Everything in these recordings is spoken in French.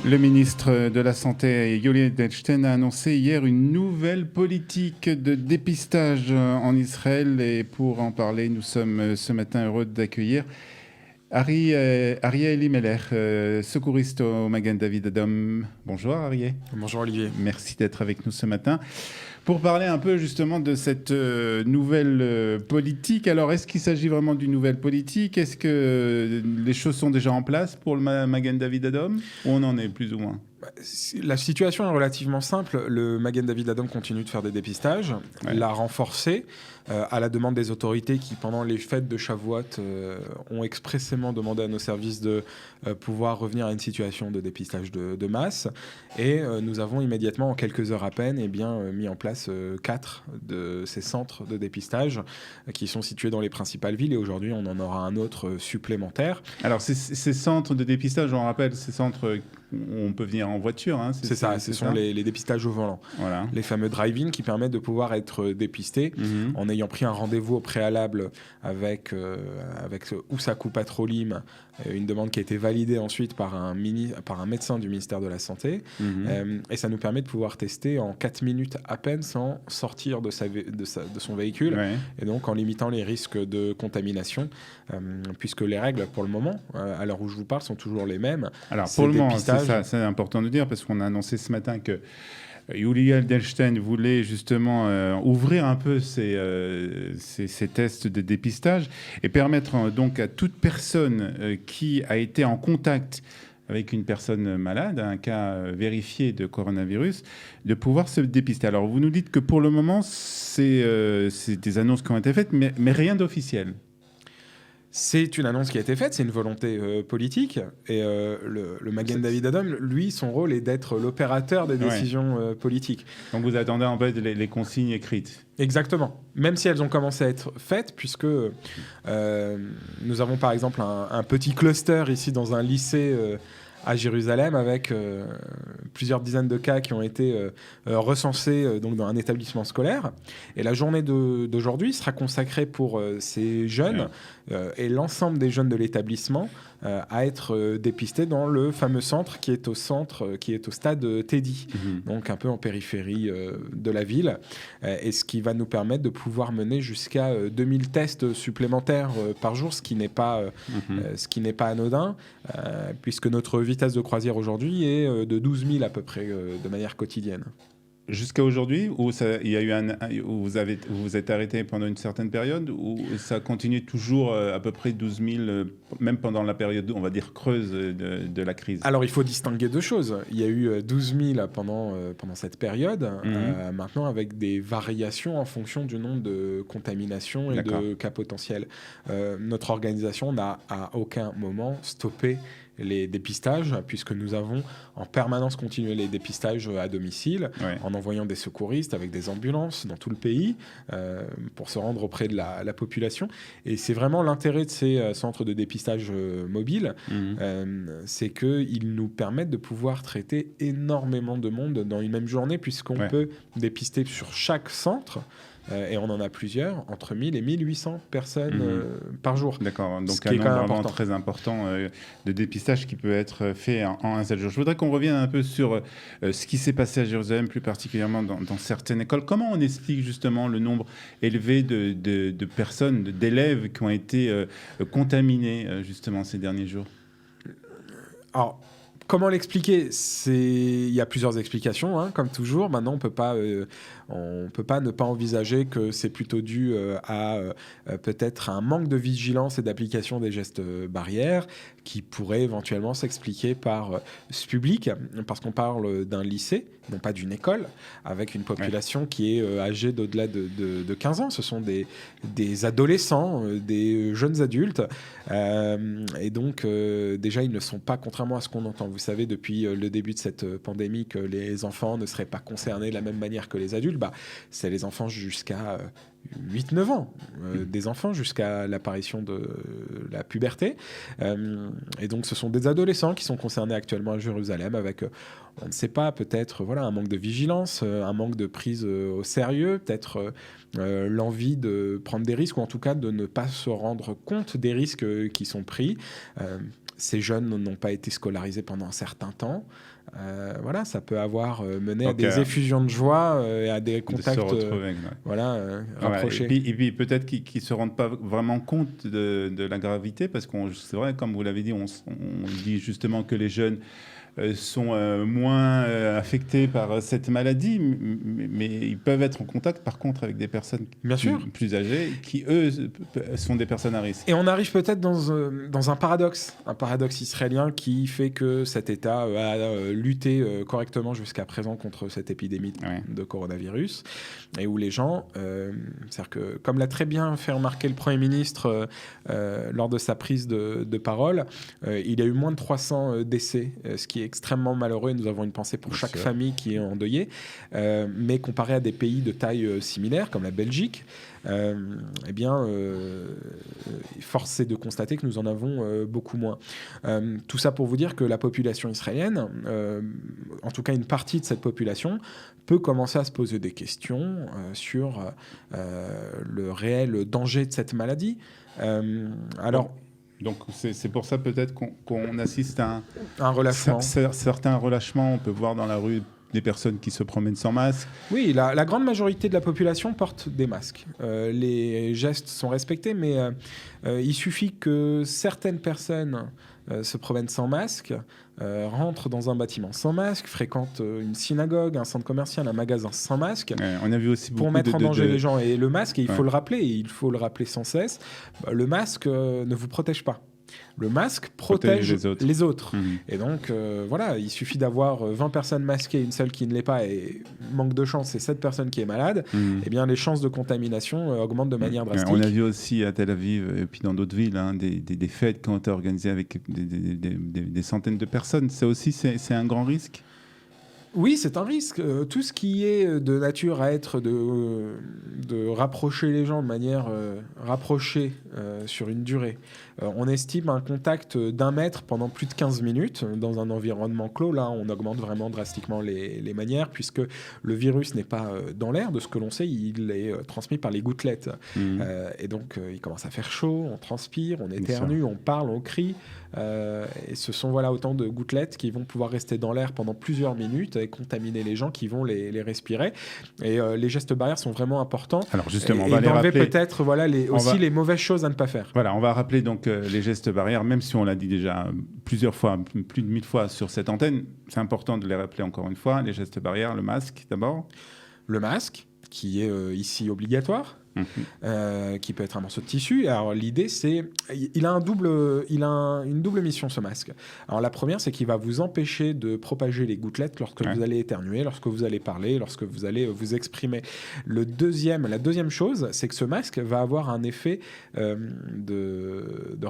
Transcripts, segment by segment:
Le ministre de la Santé, Yuli Edelstein, a annoncé hier une nouvelle politique de dépistage en Israël. Et pour en parler, nous sommes ce matin heureux d'accueillir Arieh Elimelech, secouriste au Magen David Adom. Bonjour Arieh. Bonjour Olivier. Merci d'être avec nous ce matin. Pour parler un peu justement de cette nouvelle politique, alors est-ce qu'il s'agit vraiment d'une nouvelle politique? Est-ce que les choses sont déjà en place pour le Magen David Adom? Ou on en est plus ou moins? La situation est relativement simple. Le Magen David Adom continue de faire des dépistages, l'a renforcé à la demande des autorités qui, pendant les fêtes de Shavuot, ont expressément demandé à nos services de pouvoir revenir à une situation de dépistage de masse. Et nous avons immédiatement, en quelques heures à peine, mis en place 4 de ces centres de dépistage qui sont situés dans les principales villes. Et aujourd'hui, on en aura un autre supplémentaire. Alors, ces centres de dépistage, on rappelle, ces centres où on peut venir en voiture. Hein, c'est ça, ce sont les dépistages au volant. Voilà. Les fameux drive-in qui permettent de pouvoir être dépisté en ayant pris un rendez-vous au préalable avec Oussakou Patrolim, une demande qui a été validée ensuite par un médecin du ministère de la Santé. Et ça nous permet de pouvoir tester en 4 minutes à peine sans sortir de son véhicule. Ouais. Et donc en limitant les risques de contamination, puisque les règles pour le moment, à l'heure où je vous parle, sont toujours les mêmes. Alors pour le moment, c'est important de dire, parce qu'on a annoncé ce matin que Yuli Edelstein voulait justement ouvrir un peu ces tests de dépistage et permettre donc à toute personne qui a été en contact avec une personne malade, un cas vérifié de coronavirus, de pouvoir se dépister. Alors vous nous dites que pour le moment, c'est des annonces qui ont été faites, mais rien d'officiel. C'est une annonce qui a été faite, c'est une volonté politique. Et le Magen David Adom, lui, son rôle est d'être l'opérateur des décisions politiques. Donc vous attendez en fait les consignes écrites. Exactement. Même si elles ont commencé à être faites, puisque nous avons par exemple un petit cluster ici dans un lycée à Jérusalem avec plusieurs dizaines de cas qui ont été recensés donc dans un établissement scolaire. Et la journée d'aujourd'hui sera consacrée pour ces jeunes et l'ensemble des jeunes de l'établissement à être dépistés dans le fameux centre qui est au stade Teddy, donc un peu en périphérie de la ville, et ce qui va nous permettre de pouvoir mener jusqu'à 2000 tests supplémentaires par jour, ce qui n'est pas anodin, puisque notre vitesse de croisière aujourd'hui est de 12 000 à peu près de manière quotidienne. Jusqu'à aujourd'hui, où vous vous êtes arrêté pendant une certaine période, ou ça continue toujours à peu près 12 000, même pendant la période, on va dire, creuse de la crise? Alors, il faut distinguer deux choses. Il y a eu 12 000 pendant cette période, maintenant avec des variations en fonction du nombre de contaminations et de cas potentiels. Notre organisation n'a à aucun moment stoppé les dépistages, puisque nous avons en permanence continué les dépistages à domicile, en envoyant des secouristes avec des ambulances dans tout le pays pour se rendre auprès de la population. Et c'est vraiment l'intérêt de ces centres de dépistage mobiles, c'est qu'ils nous permettent de pouvoir traiter énormément de monde dans une même journée, puisqu'on peut dépister sur chaque centre, et on en a plusieurs, entre 1000 et 1800 personnes par jour. D'accord, donc un nombre vraiment très important de dépistage qui peut être fait en un seul jour. Je voudrais qu'on revienne un peu sur ce qui s'est passé à Jérusalem, plus particulièrement dans certaines écoles. Comment on explique justement le nombre élevé de personnes, d'élèves qui ont été contaminés justement ces derniers jours? Alors, comment l'expliquer? Il y a plusieurs explications, hein, comme toujours. Maintenant, on peut pas ne pas envisager que c'est plutôt dû à peut-être un manque de vigilance et d'application des gestes barrières qui pourrait éventuellement s'expliquer par ce public, parce qu'on parle d'un lycée, non pas d'une école, avec une population qui est âgée d'au-delà de 15 ans. Ce sont des adolescents, des jeunes adultes, et donc déjà, ils ne sont pas, contrairement à ce qu'on entend, vous savez, depuis le début de cette pandémie, que les enfants ne seraient pas concernés de la même manière que les adultes. C'est les enfants jusqu'à 8-9 ans, des enfants jusqu'à l'apparition de la puberté. Et donc, ce sont des adolescents qui sont concernés actuellement à Jérusalem avec, on ne sait pas, peut-être un manque de vigilance, un manque de prise au sérieux, peut-être l'envie de prendre des risques, ou en tout cas de ne pas se rendre compte des risques qui sont pris. ces jeunes n'ont pas été scolarisés pendant un certain temps. Voilà, ça peut avoir mené à des effusions de joie et à des contacts rapprochés. Et puis peut-être qu'ils ne se rendent pas vraiment compte de la gravité, parce que c'est vrai, comme vous l'avez dit, on dit justement que les jeunes sont moins affectés par cette maladie, mais ils peuvent être en contact par contre avec des personnes plus âgées qui, eux, sont des personnes à risque. Et on arrive peut-être dans un paradoxe israélien qui fait que cet État a lutté correctement jusqu'à présent contre cette épidémie de coronavirus, et où les gens, c'est-à-dire que, comme l'a très bien fait remarquer le Premier ministre lors de sa prise de parole, il y a eu moins de 300 décès, ce qui est extrêmement malheureux, et nous avons une pensée pour chaque famille qui est endeuillée, mais comparé à des pays de taille similaire comme la Belgique, force est de constater que nous en avons beaucoup moins. Tout ça pour vous dire que la population israélienne, en tout cas une partie de cette population, peut commencer à se poser des questions sur le réel danger de cette maladie. Donc c'est pour ça peut-être qu'on assiste à un relâchement. Certains relâchements, on peut voir dans la rue des personnes qui se promènent sans masque. Oui, la grande majorité de la population porte des masques. Les gestes sont respectés, mais il suffit que certaines personnes se promènent sans masque, rentrent dans un bâtiment sans masque, fréquentent une synagogue, un centre commercial, un magasin sans masque, on a vu aussi pour mettre en danger les gens. Et le masque, il faut le rappeler sans cesse, le masque ne vous protège pas. Le masque protège les autres. Et donc, voilà, il suffit d'avoir 20 personnes masquées, une seule qui ne l'est pas, et manque de chance, c'est cette personne qui est malade, eh bien, les chances de contamination augmentent de manière drastique. On a vu aussi à Tel Aviv, et puis dans d'autres villes, des fêtes qui ont été organisées avec des centaines de personnes. Ça aussi, c'est un grand risque. Oui, c'est un risque. Tout ce qui est de nature à être de rapprocher les gens de manière rapprochée sur une durée. On estime un contact d'1 mètre pendant plus de 15 minutes dans un environnement clos. Là, on augmente vraiment drastiquement les manières, puisque le virus n'est pas dans l'air. De ce que l'on sait, il est transmis par les gouttelettes. Et donc, il commence à faire chaud, on transpire, on éternue, on parle, on crie. Et ce sont autant de gouttelettes qui vont pouvoir rester dans l'air pendant plusieurs minutes et contaminer les gens qui vont les respirer. Et les gestes barrières sont vraiment importants. Alors justement, on va les rappeler. Peut-être les mauvaises choses à ne pas faire. Voilà, on va rappeler donc les gestes barrières, même si on l'a dit déjà plusieurs fois, plus de 1000 fois sur cette antenne. C'est important de les rappeler encore une fois. Les gestes barrières, le masque d'abord. Le masque, qui est ici obligatoire. Qui peut être un morceau de tissu. Alors l'idée, c'est il a une double mission, ce masque. Alors la première, c'est qu'il va vous empêcher de propager les gouttelettes lorsque vous allez éternuer, lorsque vous allez parler, lorsque vous allez vous exprimer. La deuxième chose, c'est que ce masque va avoir un effet de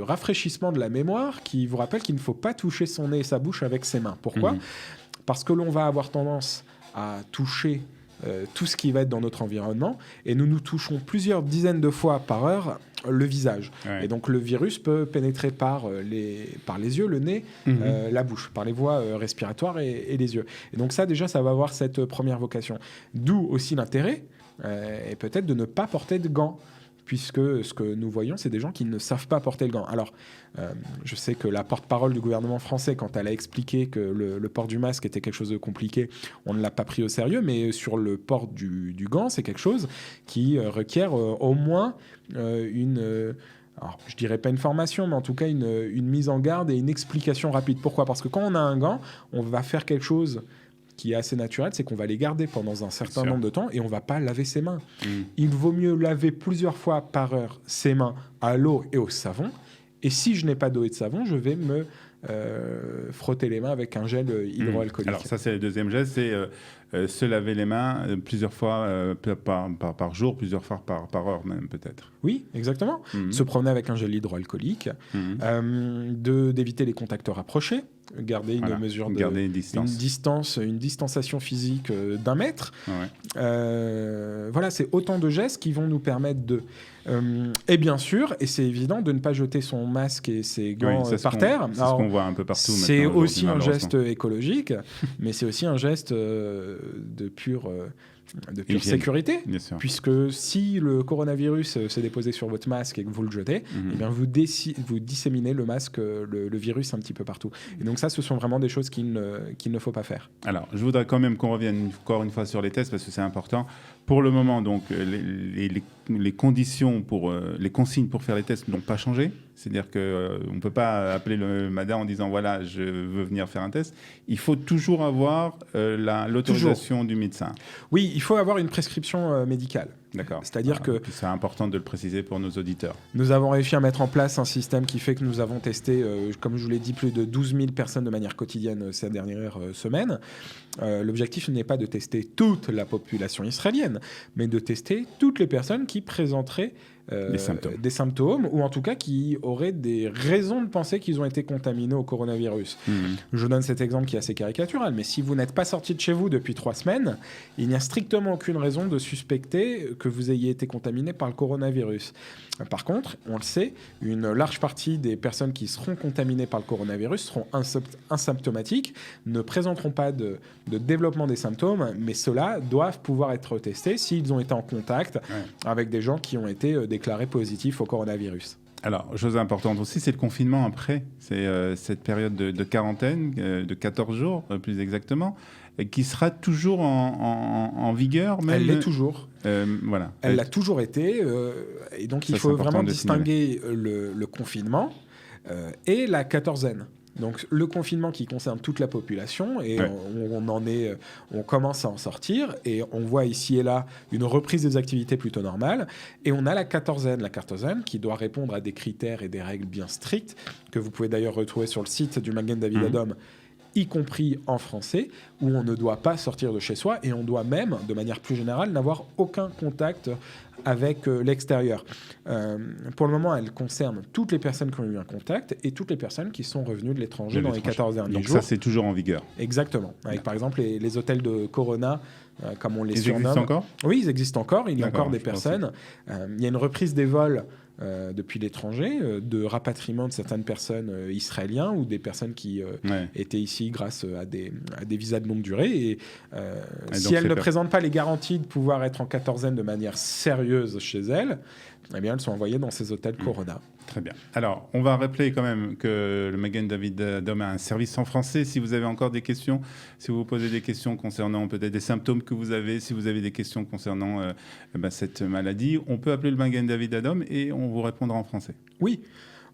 rafraîchissement de la mémoire, qui vous rappelle qu'il ne faut pas toucher son nez et sa bouche avec ses mains. Pourquoi ? Parce que l'on va avoir tendance à toucher tout ce qui va être dans notre environnement, et nous touchons plusieurs dizaines de fois par heure le visage. Et donc le virus peut pénétrer par les yeux, le nez, la bouche, par les voies respiratoires et les yeux. Et donc ça, déjà, ça va avoir cette première vocation. D'où aussi l'intérêt, et peut-être de ne pas porter de gants, puisque ce que nous voyons, c'est des gens qui ne savent pas porter le gant. Alors, je sais que la porte-parole du gouvernement français, quand elle a expliqué que le port du masque était quelque chose de compliqué, on ne l'a pas pris au sérieux, mais sur le port du gant, c'est quelque chose qui requiert au moins alors, je dirais pas une formation, mais en tout cas une mise en garde et une explication rapide. Pourquoi ? Parce que quand on a un gant, on va faire quelque chose qui est assez naturel, c'est qu'on va les garder pendant un certain nombre de temps et on va pas laver ses mains. Il vaut mieux laver plusieurs fois par heure ses mains à l'eau et au savon. Et si je n'ai pas d'eau et de savon, je vais me frotter les mains avec un gel hydroalcoolique. Alors ça, c'est le deuxième geste, c'est se laver les mains plusieurs fois par jour, plusieurs fois par heure même peut-être. Oui, exactement. Se promener avec un gel hydroalcoolique, d'éviter les contacts rapprochés, garder une mesure garder une distanciation physique d'1 mètre. Voilà, c'est autant de gestes qui vont nous permettre de... et bien sûr, et c'est évident, de ne pas jeter son masque et ses gants par terre. C'est ce qu'on voit un peu partout. C'est aussi un geste écologique, mais c'est aussi un geste de pure pure sécurité, puisque si le coronavirus s'est déposé sur votre masque et que vous le jetez, eh bien vous disséminez le masque, le virus un petit peu partout. Et donc ça, ce sont vraiment des choses qu'il ne faut pas faire. Alors, je voudrais quand même qu'on revienne encore une fois sur les tests, parce que c'est important. Pour le moment, donc, les conditions les consignes pour faire les tests n'ont pas changé. C'est-à-dire qu'on ne peut pas appeler le MADA en disant « voilà, je veux venir faire un test ». Il faut toujours avoir l'autorisation du médecin. Oui, il faut avoir une prescription médicale. D'accord. C'est-à-dire que... C'est important de le préciser pour nos auditeurs. Nous avons réussi à mettre en place un système qui fait que nous avons testé, comme je vous l'ai dit, plus de 12 000 personnes de manière quotidienne ces dernières semaines. L'objectif n'est pas de tester toute la population israélienne, mais de tester toutes les personnes qui présenteraient des symptômes, ou en tout cas qui auraient des raisons de penser qu'ils ont été contaminés au coronavirus. Je donne cet exemple qui est assez caricatural, mais si vous n'êtes pas sorti de chez vous depuis 3 semaines, il n'y a strictement aucune raison de suspecter que vous ayez été contaminé par le coronavirus. Par contre, on le sait, une large partie des personnes qui seront contaminées par le coronavirus seront asymptomatiques, ne présenteront pas de développement des symptômes, mais ceux-là doivent pouvoir être testés s'ils ont été en contact avec des gens qui ont été déclarés positifs au coronavirus. Alors, chose importante aussi, c'est le confinement après. C'est cette période de quarantaine, de 14 jours plus exactement, qui sera toujours en vigueur. Même... Elle l'est toujours. Voilà. Elle l'a toujours été. Et donc, il faut vraiment distinguer le confinement et la quatorzaine. Donc le confinement qui concerne toute la population, et on commence à en sortir, et on voit ici et là une reprise des activités plutôt normales, et on a la quatorzaine qui doit répondre à des critères et des règles bien strictes, que vous pouvez d'ailleurs retrouver sur le site du Magen David Adom, y compris en français, où on ne doit pas sortir de chez soi, et on doit même, de manière plus générale, n'avoir aucun contact avec l'extérieur. Pour le moment, elle concerne toutes les personnes qui ont eu un contact et toutes les personnes qui sont revenues de l'étranger dans les 14 derniers jours. Donc ça, c'est toujours en vigueur. Exactement. Avec, par exemple, les hôtels de Corona, comme on les surnomme. Ils existent encore ? Oui, ils existent encore. Il y a encore des personnes. Il y a une reprise des vols depuis l'étranger, de rapatriement de certaines personnes israéliennes ou des personnes qui étaient ici grâce à des visas de longue durée. Et si elles ne présentent pas les garanties de pouvoir être en quatorzaine de manière sérieuse chez elles, eh bien, elles sont envoyées dans ces hôtels Corona. Très bien. Alors, on va rappeler quand même que le Magen David Adom a un service en français. Si vous avez encore des questions, si vous vous posez des questions concernant peut-être des symptômes que vous avez, si vous avez des questions concernant cette maladie, on peut appeler le Magen David Adom et on vous répondra en français. Oui.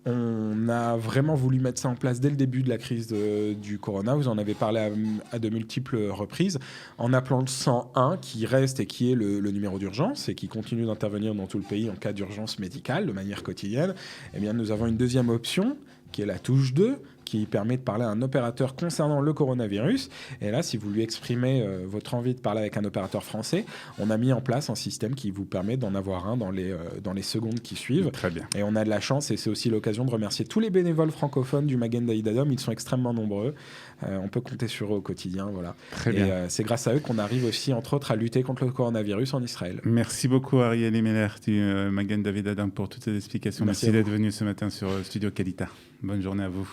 On a vraiment voulu mettre ça en place dès le début de la crise du corona. Vous en avez parlé à de multiples reprises, en appelant le 101, qui reste et qui est le numéro d'urgence et qui continue d'intervenir dans tout le pays en cas d'urgence médicale de manière quotidienne. Eh bien, nous avons une deuxième option, qui est la touche 2, qui permet de parler à un opérateur concernant le coronavirus. Et là, si vous lui exprimez votre envie de parler avec un opérateur français, on a mis en place un système qui vous permet d'en avoir un dans les secondes qui suivent. Très bien. Et on a de la chance, et c'est aussi l'occasion de remercier tous les bénévoles francophones du Magen David Adom. Ils sont extrêmement nombreux. On peut compter sur eux au quotidien. Voilà. Très bien. Et c'est grâce à eux qu'on arrive aussi, entre autres, à lutter contre le coronavirus en Israël. Merci beaucoup, Ariel Emeler du Magen David Adom, pour toutes ces explications. Merci d'être venu ce matin sur Studio Kalita. Bonne journée à vous.